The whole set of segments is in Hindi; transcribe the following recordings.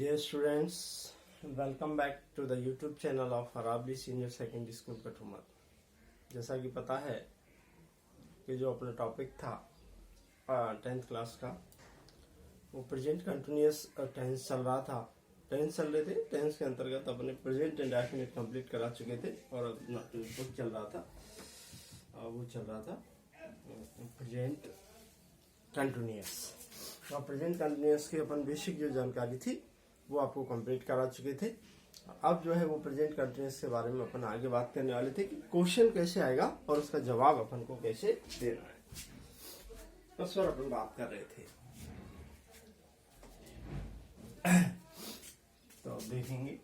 Dear students, welcome back to the YouTube channel of Harabli Senior Secondary School Kathumar. जैसा कि पता है कि जो अपना टॉपिक था 10th क्लास का वो प्रेजेंट कंटिन्यूअस टेंस चल रहा था। टेंस चल रहे थे, टेंस के अंतर्गत अपने प्रेजेंट इंडेफिनिट कंप्लीट करा चुके थे और वो चल रहा था प्रेजेंट कंटिन्यूअस। और प्रेजेंट कंटिन्यूअस की अपन बेसिक जो जानकारी थी वो आपको कंप्लीट करा चुके थे। अब जो है वो प्रेजेंट कंटिन्यूअस के बारे में अपन आगे बात करने वाले थे कि क्वेश्चन कैसे आएगा और उसका जवाब अपन को कैसे देना है, उस पर अपन बात कर रहे थे। तो देखेंगे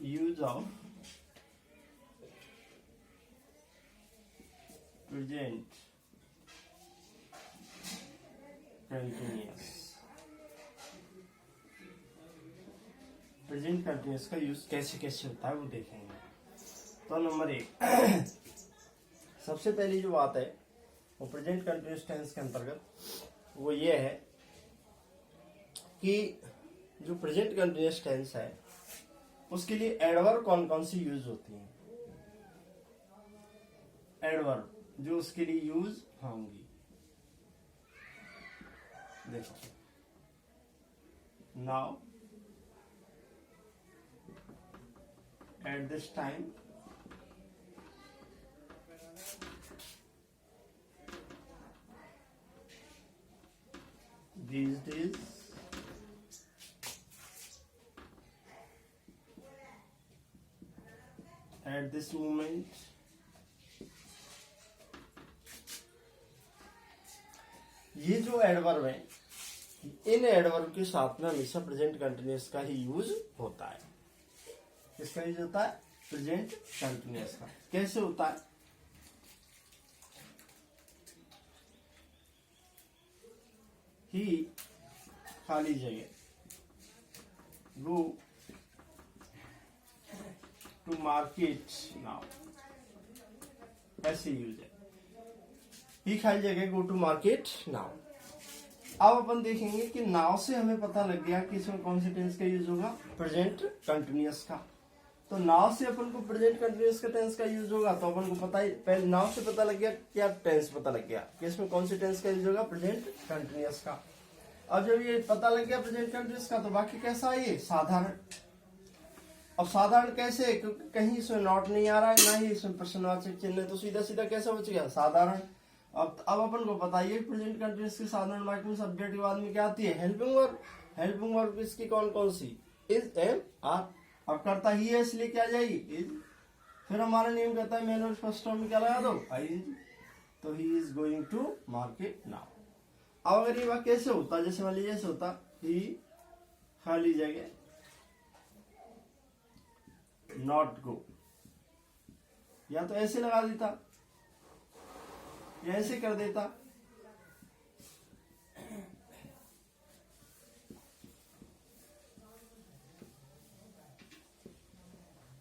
use of present continuous। Present continuous का यूज कैसे कैसे होता है वो देखेंगे। तो नंबर 1 सबसे पहली जो बात है वो प्रेजेंट कंटिन्यूअस टेंस के अंतर्गत वो ये है कि जो प्रेजेंट कंटिन्यूअस टेंस है उसके लिए एडवर्ब कौन कौन सी यूज होती हैं। एडवर्ब जो उसके लिए यूज होंगी, देखो now, at this time, these days, at this moment, ये जो एडवर्ब है इन एडवर्ब के साथ में हमेशा प्रेजेंट कंटिन्यूअस का ही यूज होता है। किसका यूज होता है? प्रेजेंट कंटिन्यूअस का। कैसे होता है? ही खाली जगह गो टू मार्केट नाउ, ऐसे यूज है। ही खाली जगह गो टू मार्केट नाउ। अब अपन देखेंगे कि नाउ से हमें पता लग गया कि इसमें कौन से टेंस का यूज होगा, प्रेजेंट कंटिन्यूअस का। तो नाउ से अपन को प्रेजेंट कंटिन्यूअस का टेंस का यूज होगा, तो अपन को पता ही पहले नाउ से पता लग गया क्या टेंस पता लग गया कि इसमें कौन से टेंस का यूज होगा, प्रेजेंट कंटिन्यूअस का। अब जब ये पता लग गया प्रेजेंट कंटिन्यूअस का तो बाकी कैसा है, ये साधारण। अब साधारण कैसे, क्योंकि कहीं इसमें नॉट नहीं आ रहा है ना ही इसमें प्रश्नवाचक चिन्ह है, तो सीधा सीधा कैसे बच गया, साधारण। अब अपन को बताइए प्रेजेंट कंटिन्यूअस की साधारण वाक्य में सब्जेक्ट के बाद में क्या आती है, हेल्पिंग वर्ब। हेल्पिंग वर्ब इसकी कौन कौन सी, इज, एम, आर। अब करता ही है इसलिए क्या आ जाएगी, इज। फिर हमारा नियम कहता है मेन और फर्स्ट फॉर्म में क्या लगा दो, आईएनजी। तो he is going to market now. अब अगर ये वाक्य कैसे होता, जैसे मान लीजिए ऐसे होता, ही खाली जगह नॉट गो, या तो ऐसे लगा देता या ऐसे कर देता।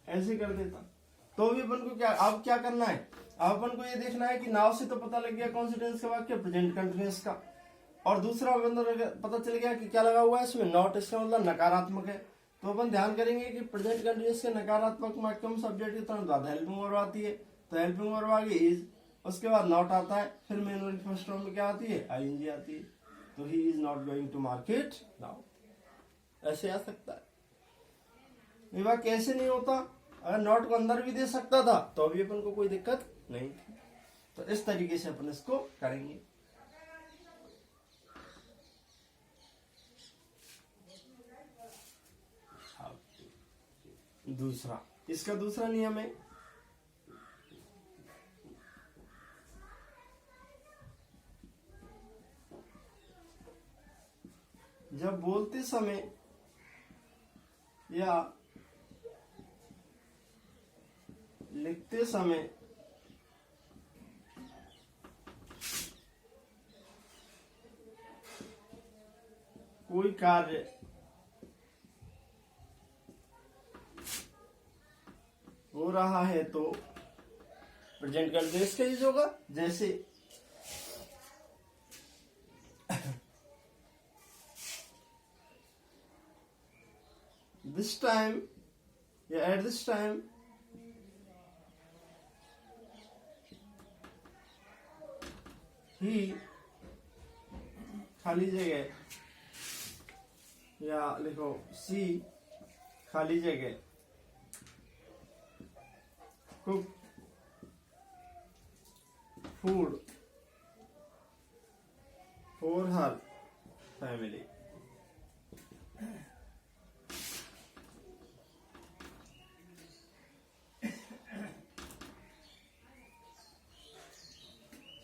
ऐसे कर देता तो भी अपन को क्या, अब क्या करना है, अब अपन को ये देखना है कि नाउ से तो पता लग गया कौन से टेंस का वाक्य, प्रेजेंट कंटिन्यूअस का। और दूसरा पता चल गया कि क्या लगा हुआ है इसमें, नॉट, इसका मतलब नकारात्मक है। तो अपन ध्यान करेंगे कि प्रेजेंट कंटिन्यूअस के नकारात्मक वाक्य में सब्जेक्ट के तुरंत बाद हेल्पिंग वर्ब आती है, तो हेल्पिंग वर्ब आ गई इज, उसके बाद नॉट आता है, फिर मेन वर्ब फर्स्ट फॉर्म में क्या आती है, आईएनजी आती है। तो he is not going to market now, ऐसे आ सकता है। ये बात कैसे नहीं होता, अगर नॉट को अंदर भी दे सकता था तो अभी अपन को कोई दिक्कत नहीं थी। तो इस तरीके से अपन इसको करेंगे। दूसरा, इसका दूसरा नियम है, जब बोलते समय या लिखते समय कोई कार्य है तो प्रेजेंट कंटिन्यूअस का यूज होगा। जैसे दिस टाइम या एट दिस टाइम ही खाली जगह, या लिखो सी खाली जगह cook food for her family.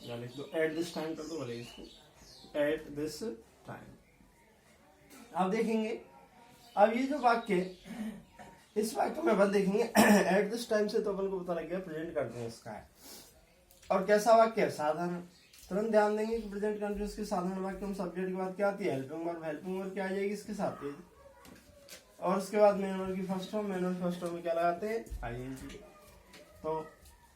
या लिख दो एट दिस टाइम कर दो भले इसको, एट दिस टाइम। आप देखेंगे अब ये जो वाक्य, इस वाक्य में अपन देखेंगे एट दिस टाइम से तो अपन को पता लग गया प्रेजेंट कंटिन्यूअस का है। और कैसा वाक्य है? साधारण। तुरंत ध्यान देंगे कि प्रेजेंट कंटिन्यूअस के साधारण वाक्य में सब्जेक्ट के बाद क्या आती है? Helping verb. हेल्पिंग वर्ब क्या आ जाएगी इसके साथ? और उसके बाद मेन वर्ब की first form. Main verb first form में क्या लगाते हैं? आईएनजी। तो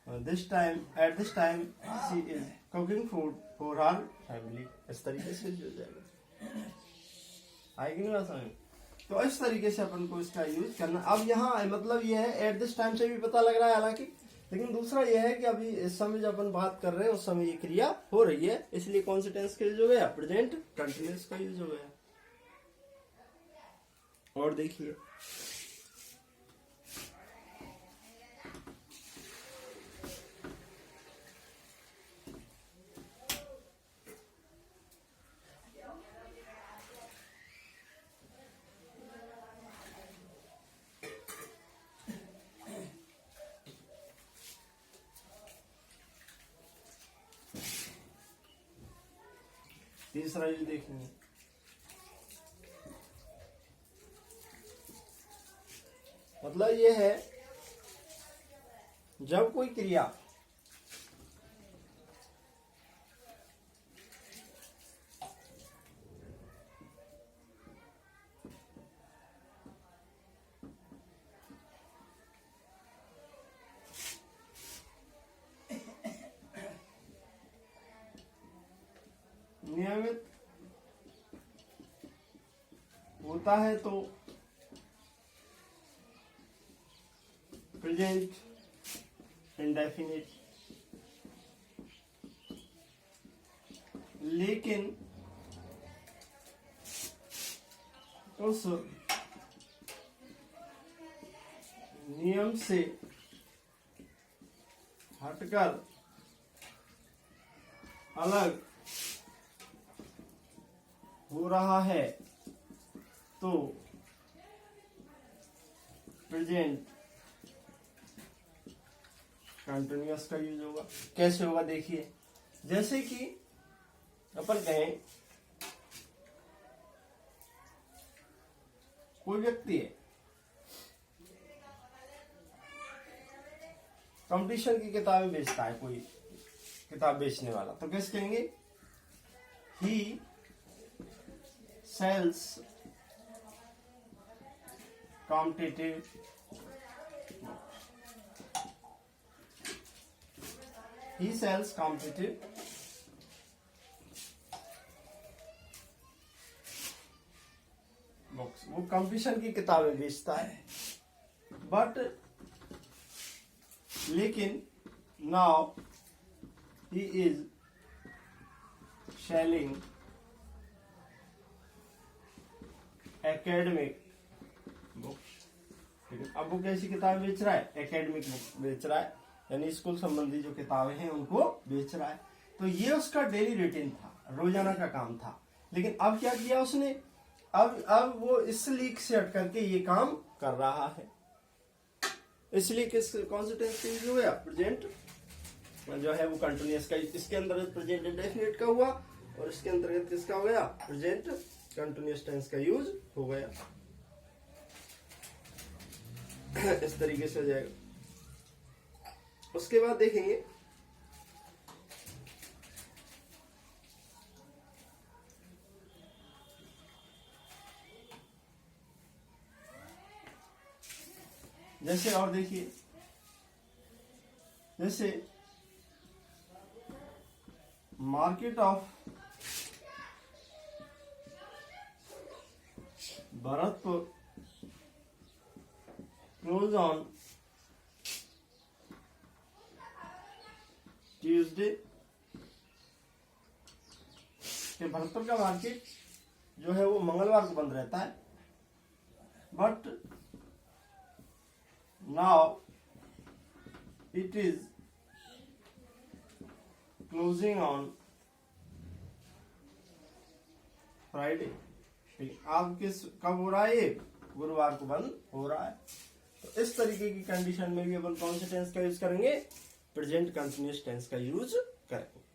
this time, at this time she is cooking food for her family. इस तरीके से हो जाएगा। आएगी नहीं बात समझ? तो इस तरीके से अपन को इसका यूज करना। अब यहाँ मतलब ये है एट दिस टाइम से भी पता लग रहा है हालांकि, लेकिन दूसरा ये है कि अभी इस समय जब अपन बात कर रहे हैं उस समय ये क्रिया हो रही है, इसलिए कौन से टेंस का यूज हो गया? प्रेजेंट कंटिन्यूअस का यूज हो गया। और देखिए तीसरा यूज देखेंगे। मतलब ये है जब कोई क्रिया नियमित होता है तो प्रेजेंट इंडेफिनिट, लेकिन उस नियम से हटकर अलग हो रहा है तो प्रेजेंट कंटिन्यूअस का यूज होगा। कैसे होगा देखिए, जैसे कि अपन कहें कोई व्यक्ति है, कंपटीशन की किताबें बेचता है, कोई किताब बेचने वाला, तो कैसे कहेंगे? ही sells competitive he sells competitive books। वो कंपटीशन की किताबें बेचता है, बट लेकिन now he is selling academic books. अब वो कैसी किताब बेच रहा है? एकेडमिक बुक बेच रहा है, यानी स्कूल संबंधी जो किताबें हैं उनको बेच रहा है। तो ये उसका डेली रूटीन था, रोजाना का काम था। लेकिन अब क्या किया उसने? अब वो इस लीक से हट करके ये काम कर रहा है, इसलिए किस कौन से टेंस का यूज हो गया? प्रेजेंट जो है वो कंटिन्यूअस का। इसके अंदर प्रेजेंट इंडेफिनिट का हुआ और इसके अंतर्गत किसका हो गया? प्रेजेंट कंटिन्यूअस टेंस का यूज हो गया। इस तरीके से हो जाएगा। उसके बाद देखेंगे जैसे, और देखिए जैसे market of Bharatpur close on Tuesday, कि भरतपुर का मार्केट जो है वो मंगलवार को बंद रहता है, but now it is closing on Friday. आप किस कब हो रहा है, ये गुरुवार को बंद हो रहा है। तो इस तरीके की कंडीशन में भी अपन कौन से टेंस का यूज करेंगे, प्रेजेंट कंटिन्यूअस टेंस का यूज करेंगे।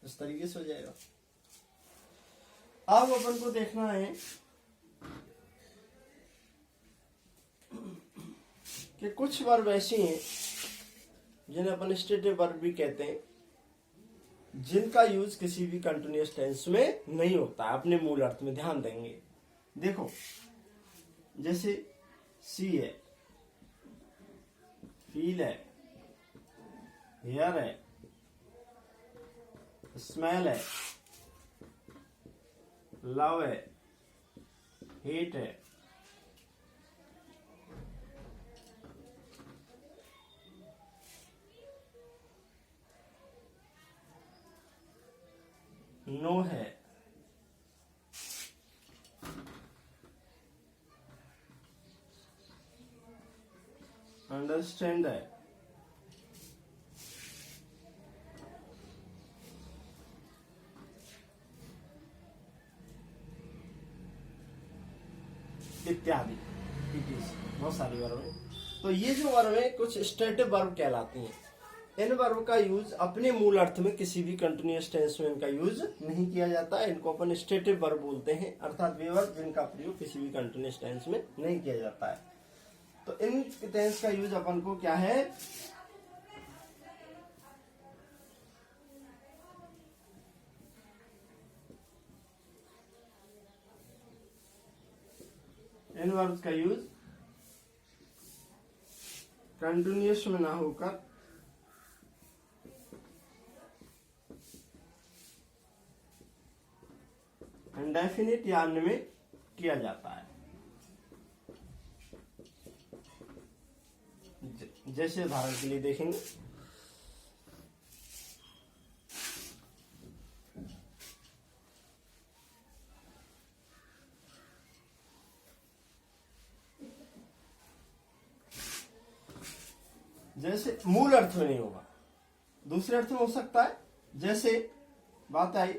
इस तरीके से हो जाएगा। अब अपन को देखना है कि कुछ वर्ब ऐसी हैं जिन्हें अपन स्टेटिव वर्ब भी कहते हैं, जिनका यूज किसी भी कंटिन्यूअस टेंस में नहीं होता है। अपने मूल अर्थ में ध्यान देंगे। देखो जैसे सी है, फील है, हेयर है, स्मेल है, लव है, हेट है, नो है, अंडरस्टैंड है, इत्यादि। बहुत सारी वर्ब है। तो ये जो वर्ब है कुछ स्टेटिव वर्ब कहलाती हैं। इन वर्ब का यूज अपने मूल अर्थ में किसी भी कंटिन्यूअस टेंस में इनका यूज नहीं किया जाता है। इनको अपन स्टेटिव वर्ब बोलते हैं, अर्थात वे वर्ब जिनका प्रयोग किसी भी कंटिन्यूअस टेंस में नहीं किया जाता है। तो इन टेंस का यूज अपन को क्या है, इन वर्ब्स का यूज कंटिन्यूअस में ना होकर इंडेफिनिट या अन्य में किया जाता है। जैसे उदाहरण के लिए देखेंगे, जैसे मूल अर्थ में नहीं होगा, दूसरे अर्थ में हो सकता है। जैसे बात आई,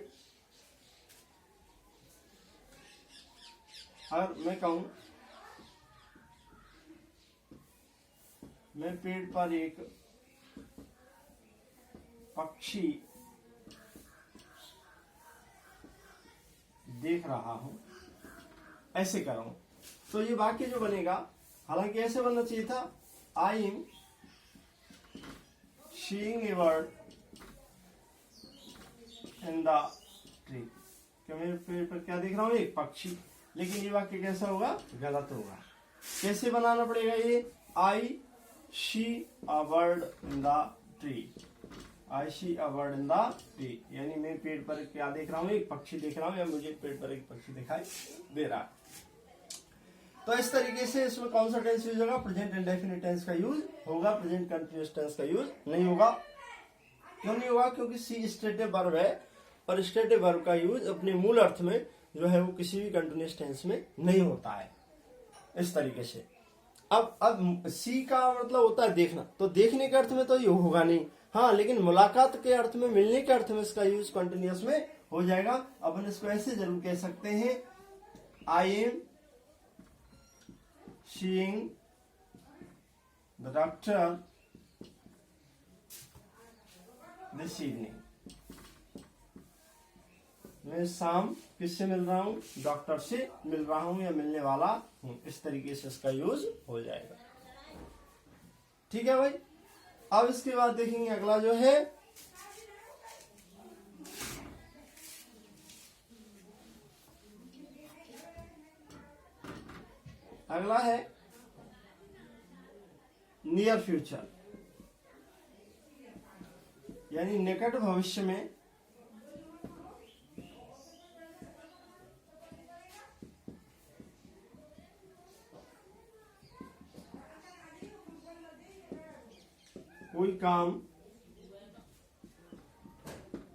अगर मैं कहूं मैं पेड़ पर एक पक्षी देख रहा हूं, ऐसे कर रहा हूं, तो ये वाक्य जो बनेगा, हालांकि ऐसे बनना चाहिए था, I am seeing a bird in the tree, कि मैं पेड़ पर क्या देख रहा हूं, एक पक्षी। लेकिन ये वाक्य कैसा होगा, गलत होगा। कैसे बनाना पड़ेगा ये, I see a bird in the tree, I see a bird in the tree, यानी मैं पेड़ पर क्या देख रहा हूं, एक पक्षी देख रहा हूं, या मुझे पेड़ पर एक पक्षी दिखाई दे रहा है। तो इस तरीके से इसमें कौन सा टेंस यूज होगा, प्रेजेंट इंडेफिनिट टेंस का यूज होगा, प्रेजेंट कंटिन्यूअस टेंस का यूज नहीं होगा। क्यों नहीं होगा, क्योंकि सी स्टेटिव वर्ब है, और स्टेटिव वर्ब का यूज अपने मूल अर्थ में जो है वो किसी भी कंटिन्यूअस टेंस में नहीं होता है। इस तरीके से अब सी का मतलब होता है देखना, तो देखने के अर्थ में तो ये होगा नहीं, हाँ, लेकिन मुलाकात के अर्थ में, मिलने के अर्थ में इसका यूज कंटिन्यूअस में हो जाएगा। अपन इसको ऐसे जरूर कह सकते हैं, I am seeing the doctor this evening, मैं शाम किससे मिल रहा हूं, डॉक्टर से मिल रहा हूं या मिलने वाला हूं। इस तरीके से इसका यूज हो जाएगा। ठीक है भाई। अब इसके बाद देखेंगे अगला जो है, अगला है नियर फ्यूचर। यानी निकट भविष्य में कोई काम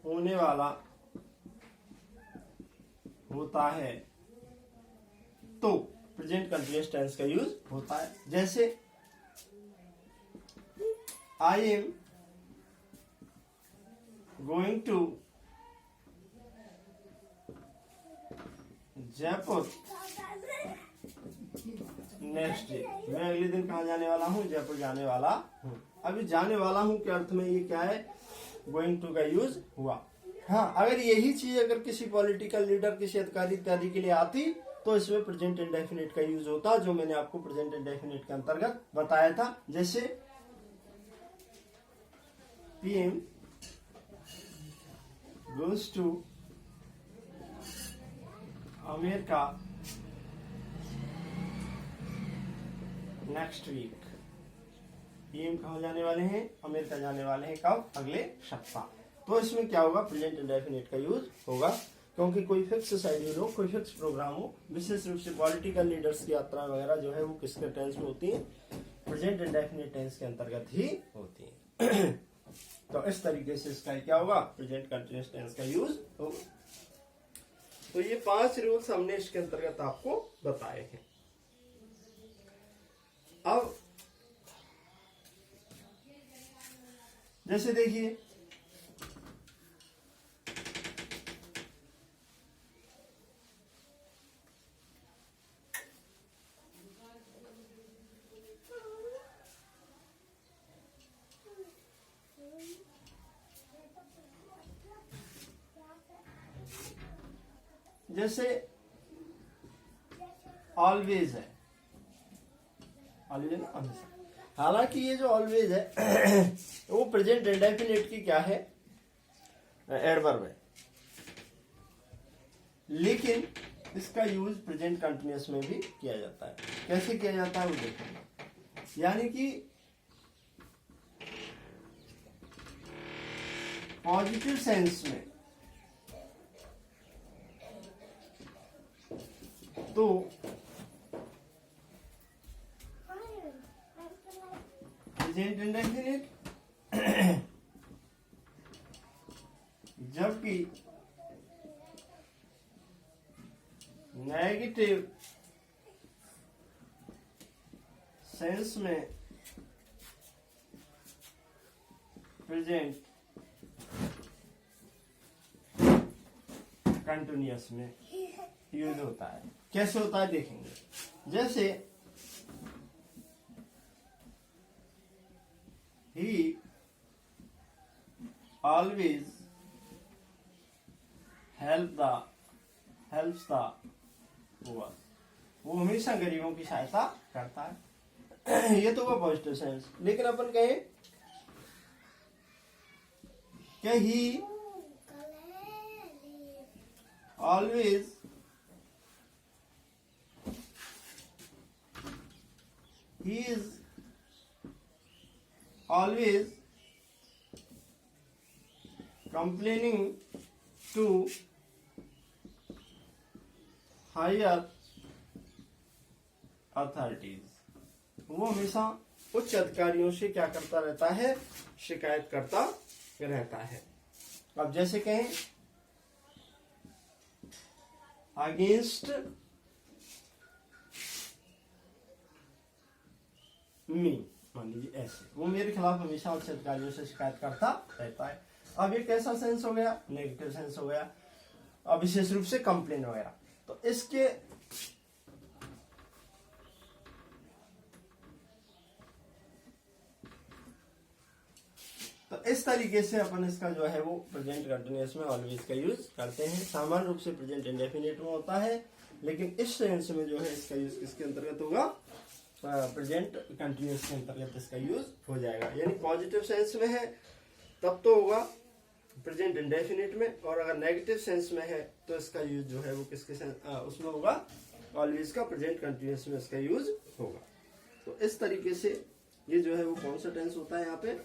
होने वाला होता है तो प्रेजेंट कंटिन्यूअस टेंस का यूज होता है। जैसे I am going to Jaipur next day, मैं अगले दिन कहा जाने वाला हूँ, जयपुर जाने वाला हूँ। अभी जाने वाला हूँ के अर्थ में ये क्या है, गोइंग टू का यूज हुआ। हाँ, अगर यही चीज अगर किसी पॉलिटिकल लीडर, किसी अधिकारी इत्यादि के लिए आती तो इसमें प्रेजेंट इंडेफिनिट का यूज होता, जो मैंने आपको प्रेजेंट इंडेफिनिट के अंतर्गत बताया था। जैसे PM goes to America next week, PM कहाँ जाने वाले हैं, अमेरिका जाने वाले हैं, कब, अगले सप्ताह। तो इसमें क्या होगा, प्रेजेंट इंडेफिनिट का यूज होगा, क्योंकि कोई फिक्स शेड्यूल हो, कोई फिक्स प्रोग्राम हो, विशेष रूप से पॉलिटिकल लीडर्स की यात्रा वगैरह जो है वो किसके टेंस में होती है, प्रेजेंट इंडेफिनिट टेंस के अंतर्गत ही होती है। तो इस तरीके से इसका क्या होगा, प्रेजेंट कंटिन्यूअस टेंस का यूज होगा। तो ये 5 रूल्स हमने इसके अंतर्गत आपको बताए हैं। अब जैसे देखिए जैसे ऑलवेज है, ऑलवेज ना, हमेशा। हालांकि ये जो ऑलवेज है वो प्रेजेंट इंडेफिनिट की क्या है, एडवर्ब है, लेकिन इसका यूज प्रेजेंट कंटिन्यूअस में भी किया जाता है। कैसे किया जाता है वो देखेंगे। यानी कि पॉजिटिव सेंस में तो प्रेजेंट इंडेफिनिट, जबकि नेगेटिव सेंस में प्रेजेंट कंटिन्यूअस में यूज होता है। कैसे होता है देखेंगे। जैसे ही ऑलवेज हेल्प्स द पुअर, वो हमेशा गरीबों की सहायता करता है। ये तो हुआ पॉजिटिव सेंस। लेकिन अपन कहें कि ही always he is always complaining to higher authorities, वो हमेशा उच्च अधिकारियों से क्या करता रहता है, शिकायत करता रहता है। अब जैसे कहें अगेंस्ट मी, मान लीजिए ऐसे, वो मेरे खिलाफ हमेशा उच्च अधिकारियों से शिकायत करता रहता है। अब ये कैसा सेंस हो गया, नेगेटिव सेंस हो गया, अब विशेष रूप से कंप्लेन वगैरह। तो इसके तो इस तरीके से अपन इसका जो है वो प्रेजेंट कंटिन्यूअस में ऑलवेज का यूज करते हैं। सामान्य रूप से प्रेजेंट इंडेफिनिट में होता है, लेकिन इस सेंस में जो है इसका यूज किसके अंतर्गत होगा, प्रेजेंट कंटिन्यूअस के अंतर्गत इसका यूज हो जाएगा। यानी पॉजिटिव सेंस में है तब तो होगा प्रेजेंट इंडेफिनिट में, और अगर नेगेटिव सेंस में है तो इसका यूज जो है वो किसके उसमें होगा, ऑलवेज का, प्रेजेंट कंटिन्यूअस में इसका यूज होगा। तो इस तरीके से ये जो है वो कौन सा टेंस होता है यहाँ पे,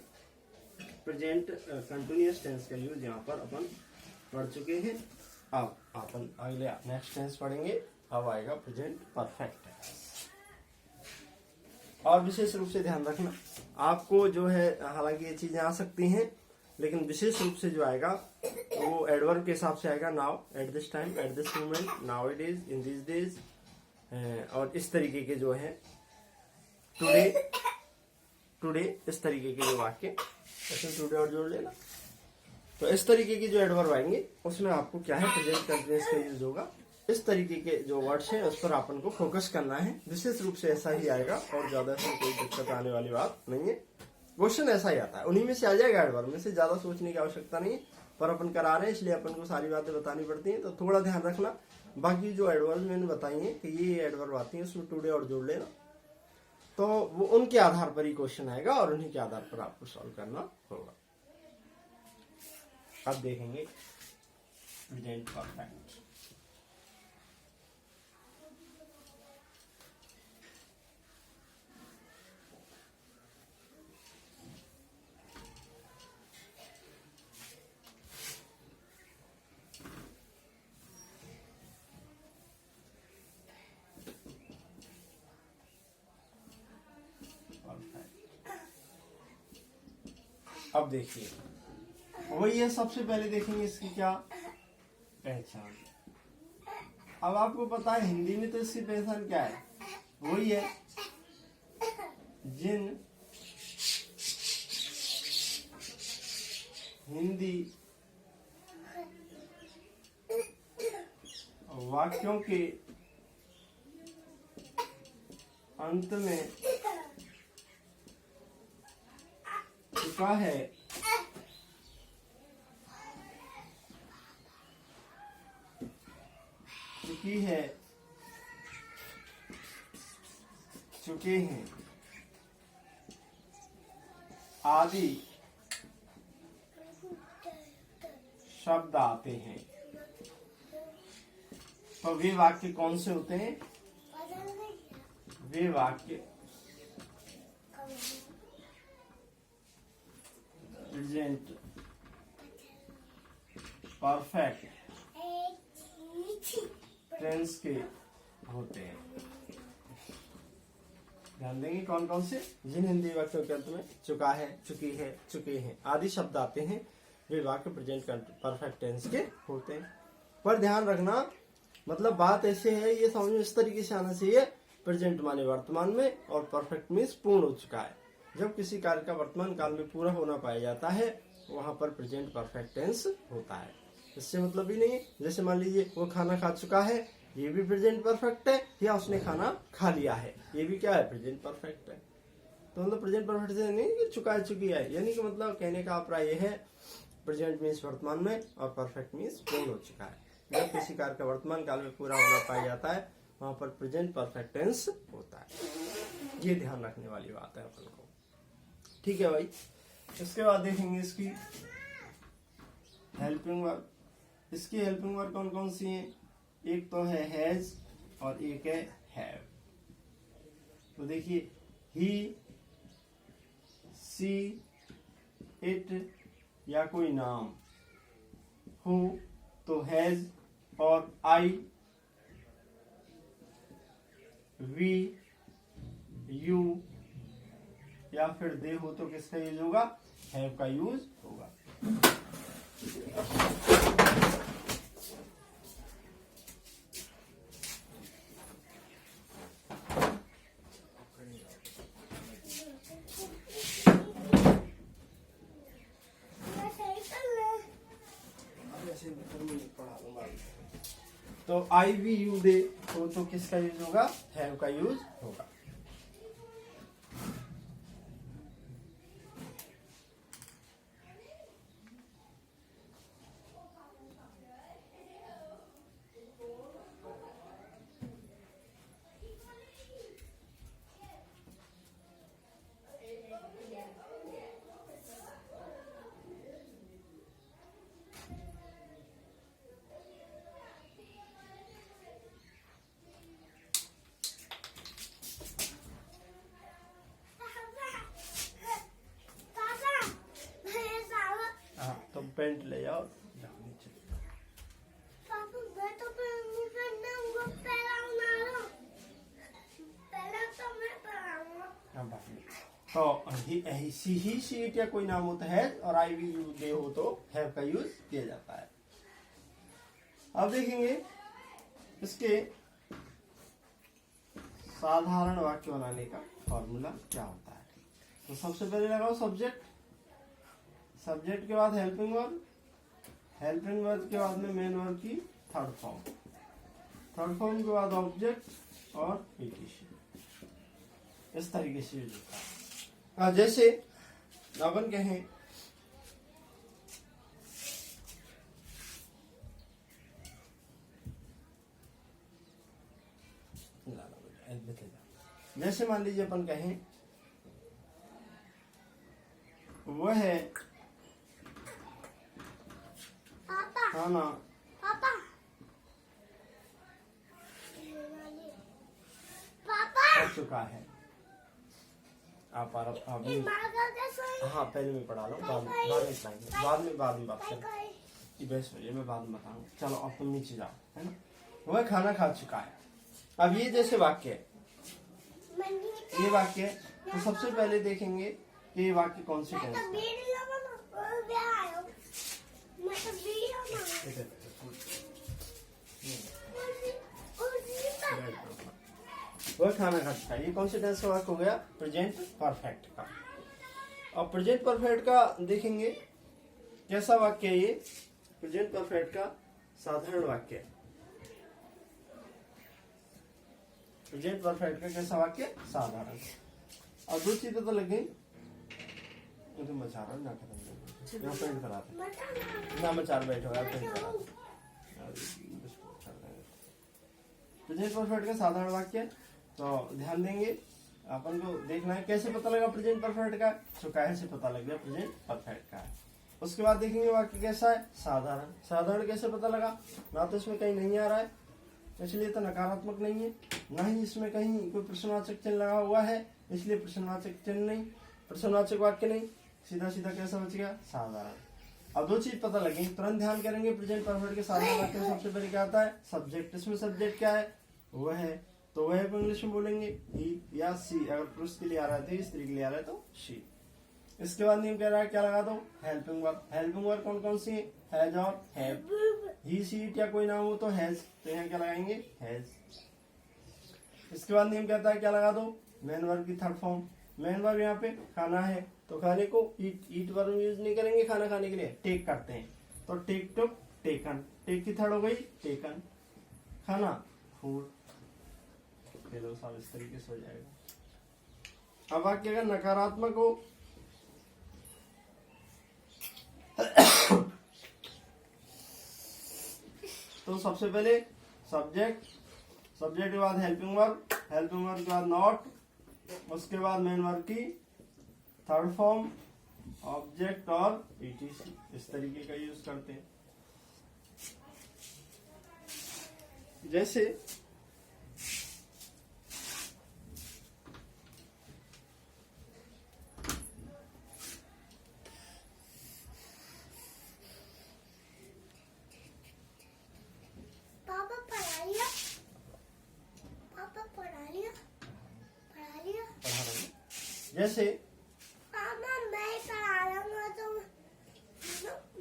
प्रेजेंट कंटिन्यूअस टेंस का यूज यहाँ पर अपन पढ़ चुके हैं। अब अपन अगले नेक्स्ट टेंस पढ़ेंगे। अब आएगा प्रेजेंट परफेक्ट टेंस। और विशेष रूप से ध्यान रखना, आपको जो है, हालांकि ये चीजें आ सकती हैं, लेकिन विशेष रूप से जो आएगा वो एडवर्ब के हिसाब से आएगा। Now, at this time, at this moment, now it is, in this days, और इस तरीके के जो है टुडे, टुडे, इस तरीके के जो वाक्य, ऐसे टुडे और जोड़ लेना। तो इस तरीके की जो एडवर्ब आएंगे उसमें आपको क्या है, प्रेजेंट कंटिन्यूअस का यूज होगा। इस तरीके के जो वर्ड्स हैं उस पर अपन को फोकस करना है। विशेष रूप से ऐसा ही आएगा और ज्यादा से कोई दिक्कत आने वाली बात नहीं है। क्वेश्चन ऐसा ही आता है, उन्हीं में से आ जाएगा एडवर्ब में से, ज्यादा सोचने की आवश्यकता नहीं है। पर अपन करा रहे हैं इसलिए अपन को सारी बातें बतानी पड़ती हैं, तो थोड़ा ध्यान रखना। बाकी जो एडवर्ब मैंने बताई है कि ये एडवर्ब आती है उसमें टुडे और जोड़ लेना, तो वो उनके आधार पर ही क्वेश्चन आएगा और उन्हीं के आधार पर आपको सॉल्व करना होगा। अब देखेंगे प्रेजेंट परफेक्ट। अब देखिए, वही है, सबसे पहले देखेंगे इसकी क्या पहचान। अब आपको पता है हिंदी में तो इसकी पहचान क्या है, वही है जिन हिंदी वाक्यों के अंत में चुका है चुकी है चुके हैं आदि शब्द आते हैं, तो वे वाक्य कौन से होते हैं? वे वाक्य प्रेजेंट परफेक्ट टेंस के होते हैं। ध्यान देंगे कौन कौन से, जिन हिंदी वाक्यों के अंत में चुका है, चुकी है, चुके हैं आदि शब्द आते हैं, वे वाक्य प्रेजेंट परफेक्ट टेंस के होते हैं। पर ध्यान रखना, मतलब बात ऐसे है, ये समझ में इस तरीके से आना चाहिए, प्रेजेंट माने वर्तमान में और परफेक्ट मीन्स पूर्ण हो चुका है। जब किसी कार्य का वर्तमान काल में पूरा होना पाया जाता है वहां पर प्रेजेंट परफेक्ट टेंस होता है। इससे मतलब ही नहीं, जैसे मान लीजिए वो खाना खा चुका है, ये भी प्रेजेंट परफेक्ट है, या उसने खाना खा लिया है, ये भी क्या है, प्रेजेंट परफेक्ट है। तो मतलब प्रेजेंट परफेक्ट से नहीं कि चुका है, चुकी है, यानी कि मतलब कहने का अभिप्राय ये है, प्रेजेंट मीन्स वर्तमान में और परफेक्ट मीन्स पूर्ण हो चुका है। जब किसी कार्य का वर्तमान काल में पूरा होना पाया जाता है वहां पर प्रेजेंट परफेक्ट टेंस होता है। ये ध्यान रखने वाली बात है अपन को, ठीक है भाई। इसके बाद देखेंगे इसकी हेल्पिंग वर्ब। इसकी हेल्पिंग वर्ब कौन कौन सी हैं? एक तो है हैज और एक है हैव। तो देखिए, ही, सी, इट या कोई नाम, हु तो हैज और आई, वी, यू या फिर दे हो तो किसका यूज होगा? हैव का यूज होगा। तो आई, वी, यू, दे हो तो किसका यूज होगा? हैव का यूज होगा। पेंट ले जाओ, जाओ नीचे। पापा मैं तो पहला मैं पढ़ाऊंगा। हाँ बाकी तो ही शीट या कोई नाम होता है और आई वी यूज दे हो तो हैव का यूज किया जाता है। अब देखेंगे इसके साधारण वाक्य बनाने का फॉर्मूला क्या होता है। तो सबसे पहले लगाओ सब्जेक्ट, सब्जेक्ट के बाद हेल्पिंग वर्ब, हेल्पिंग वर्ब के बाद में मेन वर्ब की थर्ड फॉर्म, थर्ड फॉर्म के बाद ऑब्जेक्ट और ईटीसी। इस तरीके से यूज होता है। जैसे अपन कहें जैसे मान लीजिए अपन कहें वह है पापा खाना पापा पापा खा चुका है। आप अभी हाँ पहले मैं पढ़ा लो, बाद में पढ़ाएंगे, बाद में बात करें। बस मैं बाद में बताऊंगा। चलो अब तुम नीचे जाओ, है ना। वह खाना खा चुका है। अब ये जैसे वाक्य है, ये वाक्य है, तो सबसे पहले देखेंगे कि ये वाक्य कौन से टेंस में है। वह खाना खा चुका है, ये कौन से टेंस का वाक्य हो गया, प्रेजेंट परफेक्ट का। अब प्रेजेंट परफेक्ट का देखेंगे कैसा वाक्य है ये, प्रेजेंट परफेक्ट का साधारण वाक्य है। प्रेजेंट परफेक्ट का कैसा वाक्य, साधारण। और दो चीजें तो लग गई, तो मचा रहा ना खत्म यहाँ पेंट कराते ना, मैं चार बैठो यार पेंट करा। प्रेजेंट परफेक्ट का साधारण वाक्य, तो ध्यान देंगे अपन को देखना है कैसे पता लगा प्रेजेंट परफेक्ट का, चुका से पता लग गया प्रेजेंट परफेक्ट का है। उसके बाद देखेंगे वाक्य कैसा है, साधारण। साधारण कैसे पता लगा, ना तो इसमें कहीं नहीं आ रहा है इसलिए तो नकारात्मक नहीं है, ना ही इसमें कहीं कोई प्रश्नवाचक चिन्ह लगा हुआ है इसलिए प्रश्नवाचक चिन्ह नहीं, प्रश्नवाचक वाक्य नहीं, सीधा सीधा कैसा बच गया, साधारण। अब दो चीज पता लगी, तुरंत ध्यान करेंगे प्रेजेंट परफेक्ट के साधारण वाक्य में सबसे पहले क्या आता है, सब्जेक्ट। इसमें सब्जेक्ट क्या है, वह है, तो वह को इंग्लिश में बोलेंगे ही या सी। अगर पुरुष के लिए आ रहा है तो स्त्री के लिए आ रहा है तो शी। इसके बाद नियम कह रहा है क्या लगा दो, हेल्पिंग वर्ब। हेल्पिंग वर्ब कौन कौन सी है, हैज और हैव। ही सी इट या कोई नाम हो तो हैज, तो यहाँ क्या लगाएंगे, हैज। इसके बाद नियम कहता है क्या लगा दो, मेन वर्ब की थर्ड फॉर्म। मेन वर्ब यहाँ पे खाना है, तो खाने को ईट, ईट वर्ब यूज नहीं करेंगे खाना खाने के लिए, टेक करते हैं, तो टेक टू टेकन। टेक की थर्ड हो गई टेकन, खाना फूड। चलो सब इस तरीके से हो जाएगा। अब वाक्य अगर नकारात्मक हो तो सबसे पहले सब्जेक्ट, सब्जेक्ट के बाद हेल्पिंग वर्ब, हेल्पिंग वर्ब के बाद नॉट, उसके बाद मेन वर्ब की थर्ड फॉर्म, ऑब्जेक्ट और ईटीसी। इस तरीके का यूज करते हैं। जैसे जैसे मामा मैं पढ़ा लूंगा, तो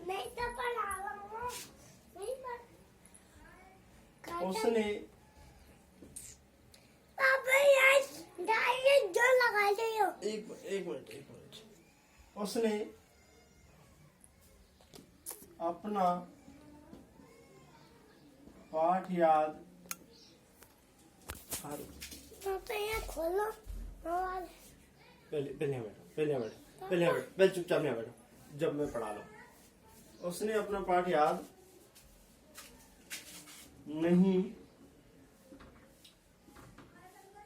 मैं तो पढ़ा लूंगा, उसने पापा यार डायरेक्ट जो लगा लियो। एक मिनट उसने अपना पाठ याद, पापा यहाँ खोलो मोबाइल। पहले चुपचाप नहीं बैठो, जब मैं पढ़ा लो। उसने अपना पाठ याद नहीं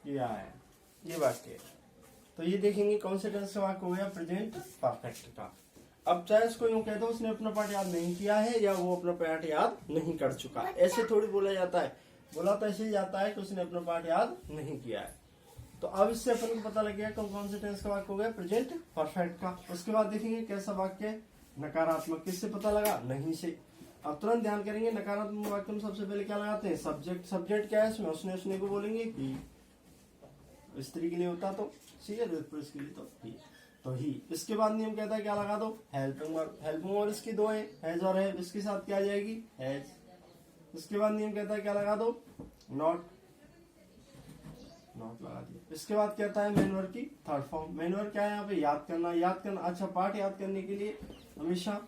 किया है, ये वाक्य है। तो ये देखेंगे कौन से टेंस का वाक्य हो गया, प्रेजेंट परफेक्ट का। अब चाहे इसको यूं कह दो उसने अपना पाठ याद नहीं किया है या वो अपना पाठ याद नहीं कर चुका, ऐसे थोड़ी बोला जाता है। बोला तो ऐसे ही जाता है कि उसने अपना पाठ याद नहीं किया है। तो अब इससे अपन को पता लग गया कौन कौन से टेंस का वाक्य हो गया, प्रेजेंट परफेक्ट का। उसके बाद देखेंगे कैसा वाक्य, नकारात्मक किससे पता लगा? नहीं से। अब तुरंत ध्यान करेंगे नकारात्मक वाक्य में सबसे पहले क्या लगाते हैं? सब्जेक्ट। सब्जेक्ट क्या है इसमें? उसने को बोलेंगे ही। स्त्री के लिए होता तो सी है, पुरुष के लिए तो ही। इसके बाद नियम कहता है क्या लगा दो? Helping verb. हेल्पिंग वर्ब इसकी दो है, हैज और है, इसके साथ क्या आ जाएगी? हैज। इसके बाद नियम कहता है क्या लगा दो? नॉट। नॉट लगा दिया। इसके बाद कहता है मेन वर्ब की थर्ड फॉर्म। मेन वर्ब क्या है यहाँ पे? याद करना। याद करना, अच्छा पाठ याद करने के लिए हमेशा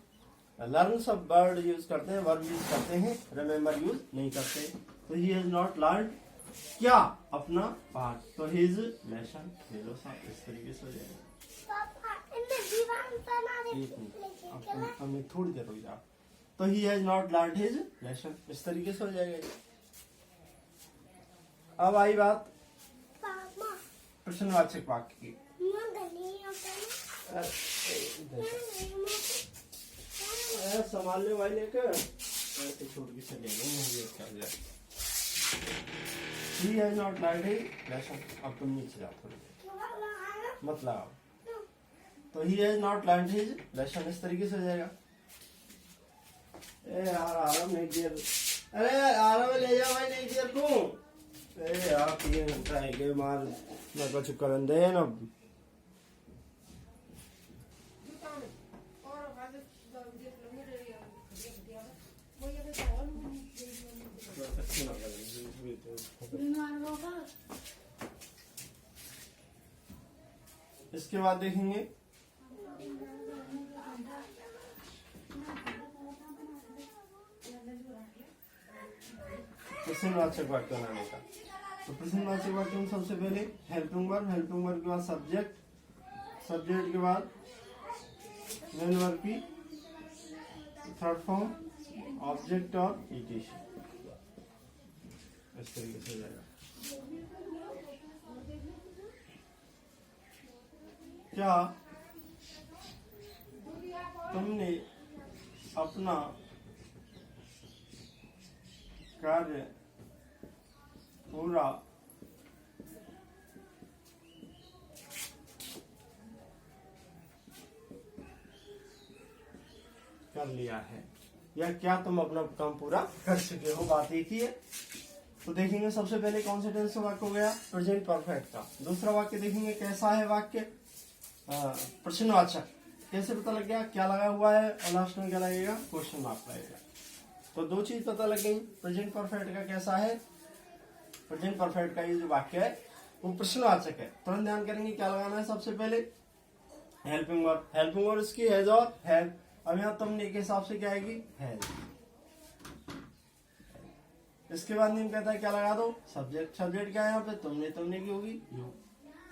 लर्न सब वर्ड यूज करते हैं, वर्ब यूज करते हैं, रिमेम्बर यूज नहीं करते। तो ही हैज नॉट लर्न क्या? अपना पाठ। तो हिज लेसन। इस तरीके से हो जाएगा। पापा इनमें दीवार बना दे। एक मिनट, अब मैं थोड़ी देर रुक जाओ। तो he has not learn his lesson, इस तरीके से हो जाएगा। अब आई बात पापा प्रश्नवाचक वाक्य की। संभालने वाले का ऐसे छोड़ के चले गए। He has not learned his lesson. अब तुम नीचे जाओ थोड़ी, मत लगाओ। तो he has not learned his lesson, इस तरीके से हो जाएगा। ए यार आराम नहीं दिया। अरे आराम ले जा भाई, नहीं दिया तू। ए यार 3 घंटा है के मार मैं कुछ करन दे ना। इसके बाद देखेंगे प्रश्नवाचक वाक्य बनाने का। तो प्रश्नवाचक वाक्य में सबसे पहले हेल्पिंग वर्ब। हेल्पिंग वर्ब के बाद सब्जेक्ट। सब्जेक्ट के बाद मेन वर्ब की थर्ड फॉर्म, ऑब्जेक्ट और ईटीसी। इस तरीके से हो जाएगा। क्या तुमने अपना कार्य पूरा कर लिया है, या क्या तुम अपना काम पूरा कर चुके हो? बात एक ही है। तो देखेंगे सबसे पहले कौन से टेंस का वाक्य हो गया? प्रेजेंट परफेक्ट का। दूसरा वाक्य देखेंगे कैसा है वाक्य? प्रश्नवाचक। कैसे पता लग गया? क्या लगा हुआ है और लास्ट में क्या लगेगा? क्वेश्चन मार्क लगेगा। तो दो चीज पता लग गई। प्रेजेंट परफेक्ट का कैसा है? प्रेजेंट परफेक्ट का ये जो वाक्य है वो प्रश्नवाचक है। तुरंत ध्यान करेंगे क्या लगाना है सबसे पहले? Helping verb. हेल्पिंग वर्ब इसकी हैज और हैव। अब यहाँ तुमने के हिसाब से क्या आएगी? हैज। इसके बाद नियम कहता है क्या लगा दो? सब्जेक्ट। सब्जेक्ट क्या है यहाँ पे? तुमने की होगी यू,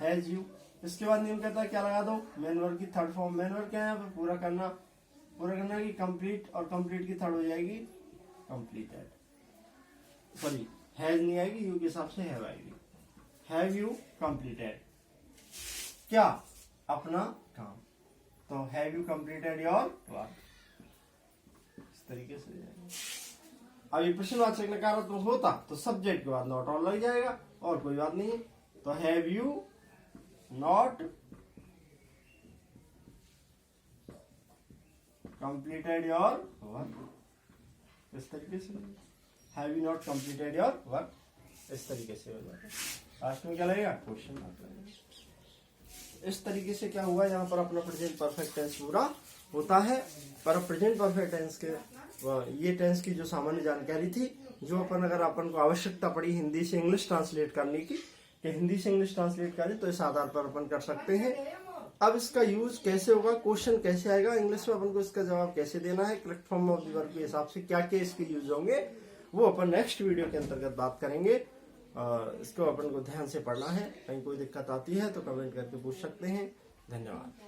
हैज यू। इसके बाद नियम कहता है क्या लगा दो? मेन वर्ब की थर्ड फॉर्म। मेन वर्ब क्या है यहाँ पे? पूरा करना। पूरा करना की कंप्लीट, और कंप्लीट की थर्ड हो जाएगी कंप्लीटेड। सॉरी, हैज नहीं आएगी, यू के हिसाब से हैव आएगी। हैव यू कंप्लीटेड क्या? अपना काम। तो have you completed your work, इस तरीके से जाएगा। अब ये प्रश्नवाचक नकारात्मक होता तो सब्जेक्ट के बाद नॉट और लग जाएगा, और कोई बात नहीं। तो have you not completed your work, इस तरीके से। Have you not completed your work, इस तरीके से हो जाएगा। लास्ट में क्या लगेगा? क्वेश्चन मार्क लगेगा। इस तरीके से क्या हुआ, यहाँ पर अपना प्रेजेंट परफेक्ट टेंस पूरा होता है। पर प्रेजेंट परफेक्ट टेंस के ये टेंस की जो सामान्य जानकारी थी, जो अगर अपन को आवश्यकता पड़ी हिंदी से इंग्लिश ट्रांसलेट करने की, कि हिंदी से इंग्लिश ट्रांसलेट करें, तो इस आधार पर अपन कर सकते हैं। अब इसका यूज कैसे होगा, क्वेश्चन कैसे आएगा इंग्लिश में, अपन को इसका जवाब कैसे देना है, correct form of the verb के हिसाब से क्या क्या इसके यूज होंगे, वो अपन नेक्स्ट वीडियो के अंतर्गत बात करेंगे। इसको अपन को ध्यान से पढ़ना है। कहीं कोई दिक्कत आती है तो कमेंट करके पूछ सकते हैं। धन्यवाद।